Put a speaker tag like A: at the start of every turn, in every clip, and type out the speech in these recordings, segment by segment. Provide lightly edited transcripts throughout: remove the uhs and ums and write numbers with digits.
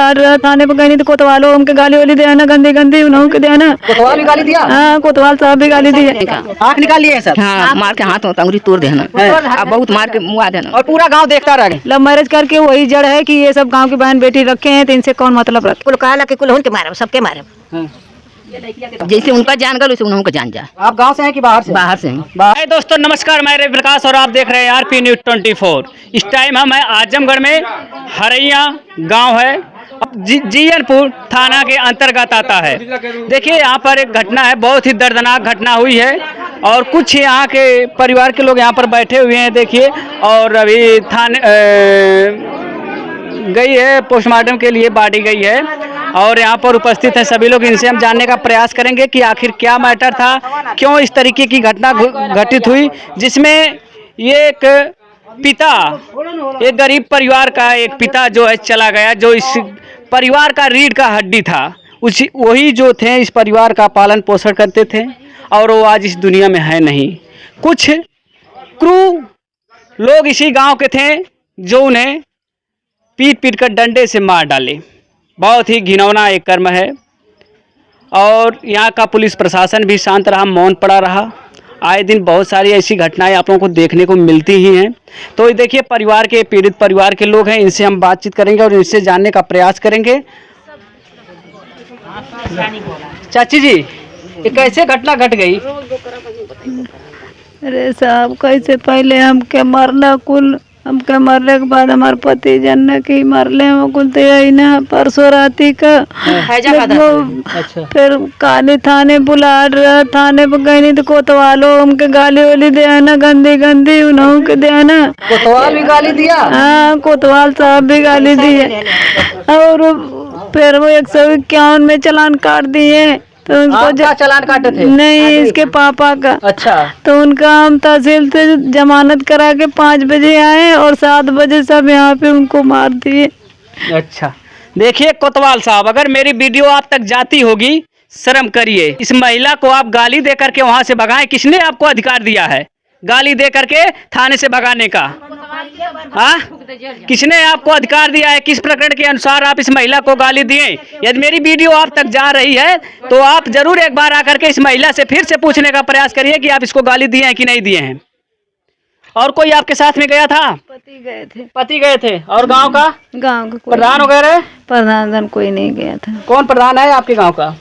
A: बुला रहा थाने पर गई, नहीं तो कोतवालो हमके गाली वाली देना गंदी गंदी उन्होंने के देना।
B: कोतवाल भी गाली दिया?
A: हाँ, कोतवाल साहब भी गाली दिए।
B: आँख निकाल लिए सब?
C: हाँ, मार के हाथ अंगुली तोड़ देना, अब बहुत मार के मुआ देना।
B: और पूरा गांव देखता रह गया।
A: लव मैरिज करके वही जड़ है कि ये सब गांव की बहन बेटी रखे हैं, तो इनसे कौन मतलब रखे।
D: कुल कहा कि कुल उनके मारे सबके मारे।
C: जैसे उनका जान गल वैसे उनका जान जा।
B: आप गांव से हैं कि बाहर से?
C: बाहर से हैं।
E: हाय दोस्तों, नमस्कार। मैं रवि प्रकाश और आप देख रहे हैं आरपी न्यूज़ 24। इस टाइम हम हैं आजमगढ़ में। हरैया गांव है, जीयनपुर थाना के अंतर्गत आता है। देखिए यहाँ पर एक घटना है, बहुत ही दर्दनाक घटना हुई है और कुछ यहाँ के परिवार के लोग यहाँ पर बैठे हुए हैं। देखिए, और अभी थाने गई है, पोस्टमार्टम के लिए बॉडी गई है और यहाँ पर उपस्थित है सभी लोग। इनसे हम जानने का प्रयास करेंगे कि आखिर क्या मैटर था, क्यों इस तरीके की घटना घटित हुई, जिसमें ये एक पिता, एक गरीब परिवार का एक पिता जो है चला गया, जो इस परिवार का रीढ़ का हड्डी था। वही जो थे इस परिवार का पालन पोषण करते थे और वो आज इस दुनिया में है नहीं। कुछ क्रूर लोग इसी गांव के थे जो उन्हें पीट पीट कर डंडे से मार डाले। बहुत ही घिनौना एक कर्म है और यहाँ का पुलिस प्रशासन भी शांत रहा, मौन पड़ा रहा। आए दिन बहुत सारी ऐसी घटनाएं आप लोगों को देखने को मिलती ही हैं। तो देखिए, परिवार के पीड़ित परिवार के लोग हैं, इनसे हम बातचीत करेंगे और इनसे जानने का प्रयास करेंगे। चाची जी, ये कैसे घटना घट गई?
A: अरे साहब, कैसे पहले हमके मरला कुल, हमके मरने के बाद हमारे पति जन की मरले कुल तो यही ना परसों राती का।
B: अच्छा।
A: फिर काली थाने बुला रहा, थाने पर गई, नहीं तो कोतवालो हमके गाली वाली देना गंदी गंदी उन्होंने के देना।
B: कोतवाल भी गाली दिया?
A: हाँ, कोतवाल साहब भी गाली दिए और फिर वो 151 में चालान काट दिए। तो उनको
B: चालान काटे थे?
A: नहीं, इसके पापा का।
B: अच्छा।
A: तो उनका हम तहसील से जमानत करा के 5 बजे आए और 7 बजे सब यहाँ पे उनको मार दिए।
E: अच्छा, देखिए कोतवाल साहब, अगर मेरी वीडियो आप तक जाती होगी, शर्म करिए। इस महिला को आप गाली दे करके वहाँ से भगाए, किसने आपको अधिकार दिया है गाली दे करके थाने से भगाने का? हाँ, किसने आपको अधिकार दिया है? किस प्रकरण के अनुसार आप इस महिला को गाली दिए? यदि मेरी वीडियो आप तक जा रही है तो आप जरूर एक बार आकर के इस महिला से फिर से पूछने का प्रयास करिए कि आप इसको गाली दिए हैं कि नहीं दिए हैं। और कोई आपके साथ में गया था?
A: पति गए थे।
E: पति गए थे। और गांव का प्रधान वगैरह?
A: प्रधान कोई नहीं गया था।
E: कौन प्रधान है आपके गाँव का?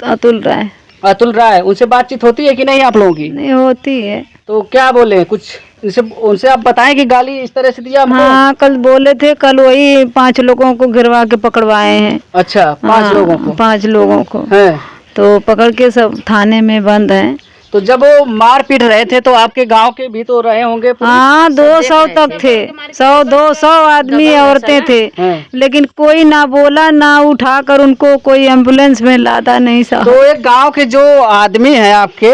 A: अतुल राय।
E: अतुल राय, उनसे बातचीत होती है कि नहीं आप लोगों की?
A: नहीं होती है।
E: तो क्या बोले कुछ उनसे आप बताएं कि गाली इस तरह से दिया हमको?
A: हाँ, कल बोले थे, कल वही 5 लोगों को गिरवा के पकड़वाए हैं।
E: अच्छा, 5 लोगों को?
A: 5 लोगों को
E: है। तो
A: पकड़ के सब थाने में बंद हैं।
E: तो जब वो मार पीट रहे थे तो आपके गांव के भी तो रहे होंगे?
A: हाँ, 200 तक थे, 100-200 आदमी औरतें थे, लेकिन कोई ना बोला, ना उठा कर उनको कोई एम्बुलेंस में लादा नहीं साहब।
E: तो एक गांव के जो आदमी हैं आपके,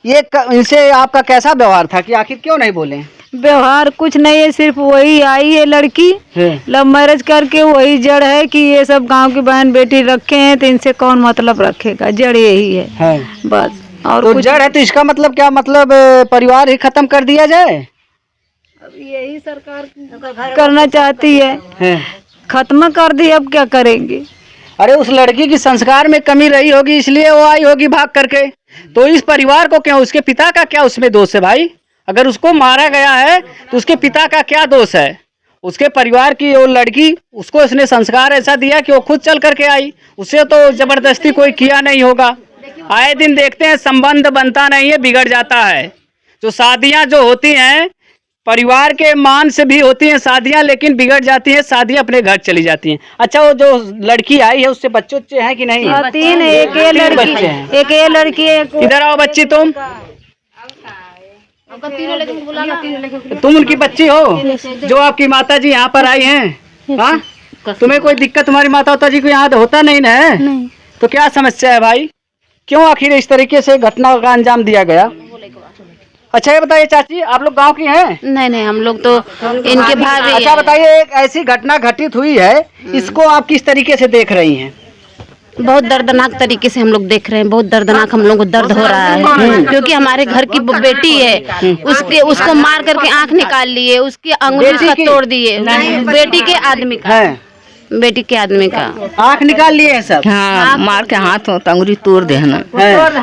E: ये इनसे आपका कैसा व्यवहार था कि आखिर क्यों नहीं बोले?
A: व्यवहार कुछ नहीं है, सिर्फ वही आई है लड़की, लव मैरिज करके वही जड़ है कि ये सब गांव की बहन बेटी रखे हैं, तो इनसे कौन मतलब रखेगा। जड़ यही है बस। और
E: तो जड़ है तो इसका मतलब क्या मतलब परिवार ही खत्म कर दिया जाए?
A: अब यही सरकार करना चाहती है, खत्म कर दी, अब क्या करेंगे?
E: अरे उस लड़की की संस्कार में कमी रही होगी, इसलिए वो आई होगी भाग करके। तो इस परिवार को क्या, उसके पिता का क्या उसमें दोष है भाई? अगर उसको मारा गया है तो उसके पिता का क्या दोष है? उसके परिवार की वो लड़की, उसको इसने संस्कार ऐसा दिया कि वो खुद चल करके आई, उसे तो जबरदस्ती कोई किया नहीं होगा। आए दिन देखते हैं संबंध बनता नहीं है, बिगड़ जाता है। जो शादियां जो होती हैं, परिवार के मान से भी होती हैं शादियां, लेकिन बिगड़ जाती हैं शादियां, अपने घर चली जाती हैं। अच्छा, वो जो लड़की आई है उससे बच्चे हैं कि नहीं?
A: 3 है, एक ये लड़की है।
E: इधर आओ बच्ची, तुम उनकी बच्ची हो जो आपकी माता जी यहाँ पर आई हैं? हाँ, तुम्हें कोई दिक्कत तुम्हारी माता जी को यहाँ होता नहीं ना है? नहीं। तो क्या समस्या है भाई, क्यों आखिर इस तरीके से घटना का अंजाम दिया गया? अच्छा, ये बताइए चाची, आप लोग गांव की हैं?
C: नहीं, हम लोग तो इनके भाभी।
E: अच्छा बताइए, एक ऐसी घटना घटित हुई है, इसको आप किस तरीके से देख रही हैं?
C: बहुत दर्दनाक तरीके से हम लोग देख रहे हैं, बहुत दर्दनाक हम लोग को दर्द हो रहा है, क्योंकि हमारे घर की बेटी है, उसको मार करके आंख निकाल लिए, उसकी अंगुली तोड़ दिए, बेटी के आदमी का। बेटी के आदमी का।
B: आँख निकाल लिए हैं सब।
F: हाँ, मार के हाथ हो तंगुरी तोड़ देना,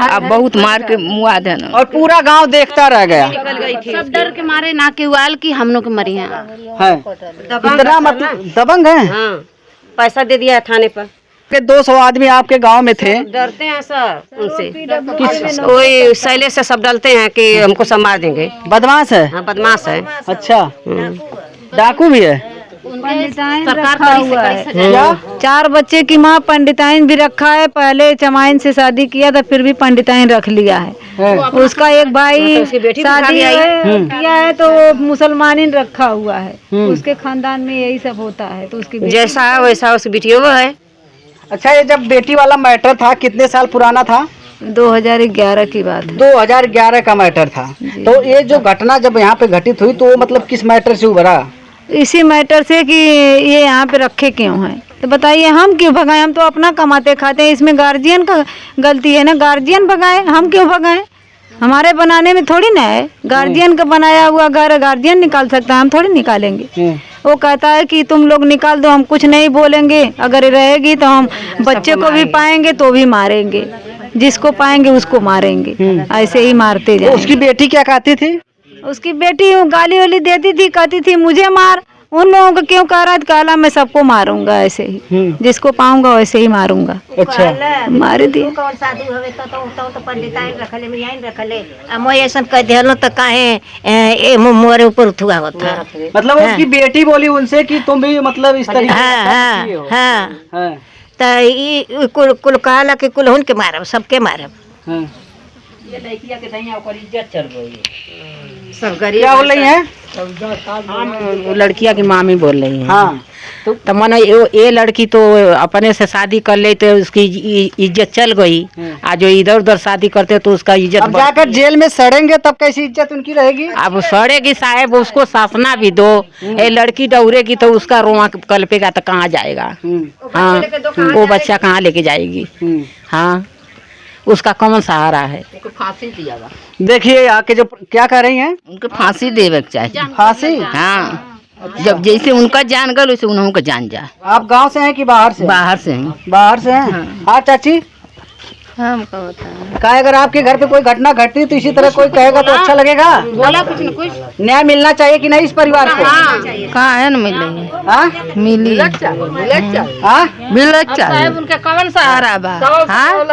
F: अब बहुत मार के मुआ देना।
B: और पूरा गांव देखता रह गया
C: सब डर के मारे ना के उबाल की हम लोग के मरी हैं।
B: है। इतना मतलब दबंग है।
D: हाँ, पैसा दे दिया है थाने पर।
E: 200 आदमी आपके गांव में थे।
D: डरते हैं सर उनसे, वही सैले से सब डरते हैं कि हमको सब मार देंगे।
E: बदमाश है।
D: हाँ, बदमाश है।
E: अच्छा, डाकू भी है।
A: पंडिताइन
C: सरकार
A: रखा हुआ है।
E: क्या?
A: 4 बच्चे की माँ पंडिताइन भी रखा है। पहले चमाइन से शादी किया था, फिर भी पंडिताइन रख लिया है। उसका एक भाई शादी किया है तो वो मुसलमानिन रखा हुआ है। उसके खानदान में यही सब होता है, तो उसकी
D: जैसा है वैसा उसकी बेटियों है।
E: अच्छा, ये जब बेटी वाला मैटर था कितने साल पुराना था?
A: 2011 की बात है।
E: 2011 का मैटर था। तो ये जो घटना जब यहाँ पे घटित हुई तो वो मतलब किस मैटर से उभरा?
A: इसी मैटर से कि ये यहाँ पे रखे क्यों हैं। तो बताइए हम क्यों भगाएं? हम तो अपना कमाते खाते हैं। इसमें गार्जियन का गलती है ना, गार्जियन भगाए, हम क्यों भगाएं? हमारे बनाने में थोड़ी ना है। गार्जियन का बनाया हुआ घर गार्जियन निकाल सकता है, हम थोड़ी निकालेंगे। वो कहता है कि तुम लोग निकाल दो, हम कुछ नहीं बोलेंगे। अगर रहेगी तो हम बच्चे को भी पाएंगे तो भी मारेंगे, जिसको पाएंगे उसको मारेंगे। ऐसे ही मारते जाएंगे।
E: उसकी बेटी क्या कहती थी?
A: उसकी बेटी गाली वाली देती थी, कहती थी मुझे मार। उन लोगों को क्यों कह रहा है? कहला मैं सबको मारूंगा, ऐसे ही जिसको पाऊंगा वैसे ही मारूंगा।
E: अच्छा,
A: मार दिया।
D: कौन साधु हवे तो पंडिताइन रखले मियाइन रखले हम ऐसा कह देलो तो काहे ए मोरे ऊपर उठुआ होता।
E: मतलब उसकी बेटी बोली उनसे कि तुम भी मतलब इस तरीके
D: हाँ
E: से हो।
D: हाँ
E: हाँ,
D: तो ई कुल कहला कि कुल हुन के मारब, सबके मारब।
E: हाँ।
D: सब गरीब
E: क्या बोल रही है?
F: वो लड़किया की मामी बोल रही है।
E: हाँ,
F: तो माना ये लड़की तो अपने से शादी कर ले तो उसकी इज्जत चल गई। आज जो इधर उधर शादी करते तो उसका इज्जत
E: अब जाकर जेल में सड़ेंगे तब कैसी इज्जत उनकी रहेगी?
F: अब सड़ेगी साहेब, उसको शासना भी दो। ये लड़की दौड़ेगी तो उसका रोआ कल्पेगा तो कहाँ जाएगा? हाँ, वो बच्चा कहाँ लेके जाएगी? हाँ, उसका कौन सहारा है? फांसी दिया।
E: देखिए आके जो क्या कह रही हैं,
F: उनको फांसी देवे के चाहिए।
E: फांसी?
F: हाँ, जब जैसे उनका जान गल वैसे उन्होंने का जान जा।
E: आप गांव से हैं कि बाहर से?
F: बाहर से हैं।
E: बाहर से हैं। हाँ चाची,
C: हमको होता है
E: क्या अगर आपके घर पे कोई घटना घटती तो इसी तरह कोई कहेगा तो अच्छा लगेगा?
C: बोला कुछ न कुछ।
E: न्याय मिलना चाहिए कि नहीं इस परिवार को?
F: कहाँ है न मिले?
E: हाँ?
F: मिली
E: हाँ?
F: मिल चाहिए।
C: उनका कौन सहारा बा?
F: हाँ,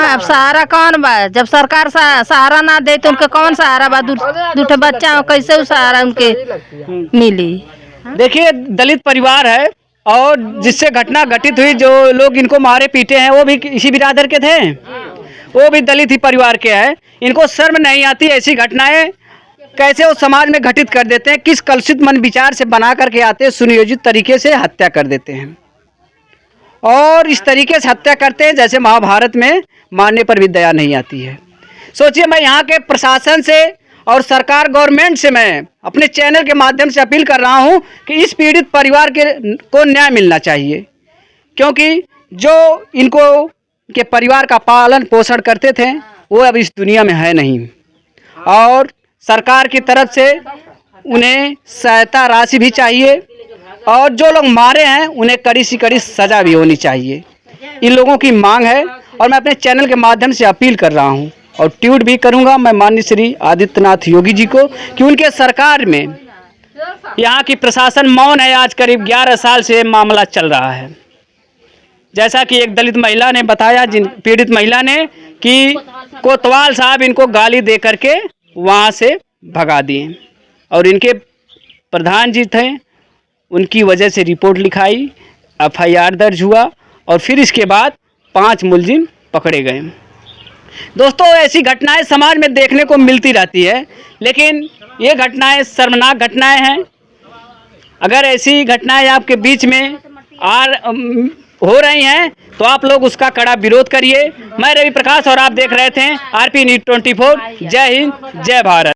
F: अब सहारा कौन बा? जब सरकार सहारा ना दे तो उनका कौन सहारा बा? दूठे बच्चा कैसे वो सहारा उनके मिली?
E: देखिए दलित परिवार है और जिससे घटना घटित हुई, जो लोग इनको मारे पीटे हैं वो भी इसी बिरादर के थे, वो भी दलित ही परिवार के हैं। इनको शर्म नहीं आती ऐसी घटनाएं कैसे वो समाज में घटित कर देते हैं। किस कलुषित मन विचार से बना करके आते हैं, सुनियोजित तरीके से हत्या कर देते हैं और इस तरीके से हत्या करते हैं जैसे महाभारत में मारने पर भी दया नहीं आती है। सोचिए, मैं यहाँ के प्रशासन से और सरकार गवर्नमेंट से मैं अपने चैनल के माध्यम से अपील कर रहा हूँ कि इस पीड़ित परिवार को न्याय मिलना चाहिए, क्योंकि जो इनको के परिवार का पालन पोषण करते थे वो अब इस दुनिया में है नहीं और सरकार की तरफ से उन्हें सहायता राशि भी चाहिए और जो लोग मारे हैं उन्हें कड़ी से कड़ी सज़ा भी होनी चाहिए। इन लोगों की मांग है और मैं अपने चैनल के माध्यम से अपील कर रहा हूँ और ट्वीट भी करूंगा मैं माननीय श्री आदित्यनाथ योगी जी को कि उनके सरकार में यहाँ की प्रशासन मौन है। आज करीब 11 साल से मामला चल रहा है। जैसा कि एक दलित महिला ने बताया, जिन पीड़ित महिला ने, कि कोतवाल साहब इनको गाली दे करके वहाँ से भगा दिए और इनके प्रधान जी थे, उनकी वजह से रिपोर्ट लिखाई, FIR दर्ज हुआ और फिर इसके बाद 5 मुलजिम पकड़े गए। दोस्तों, ऐसी घटनाएं समाज में देखने को मिलती रहती है, लेकिन ये घटनाएं शर्मनाक घटनाएं हैं। अगर ऐसी घटनाएं आपके बीच में हो रही हैं तो आप लोग उसका कड़ा विरोध करिए। मैं रवि प्रकाश और आप देख रहे थे RP News 24। जय हिंद, जय भारत।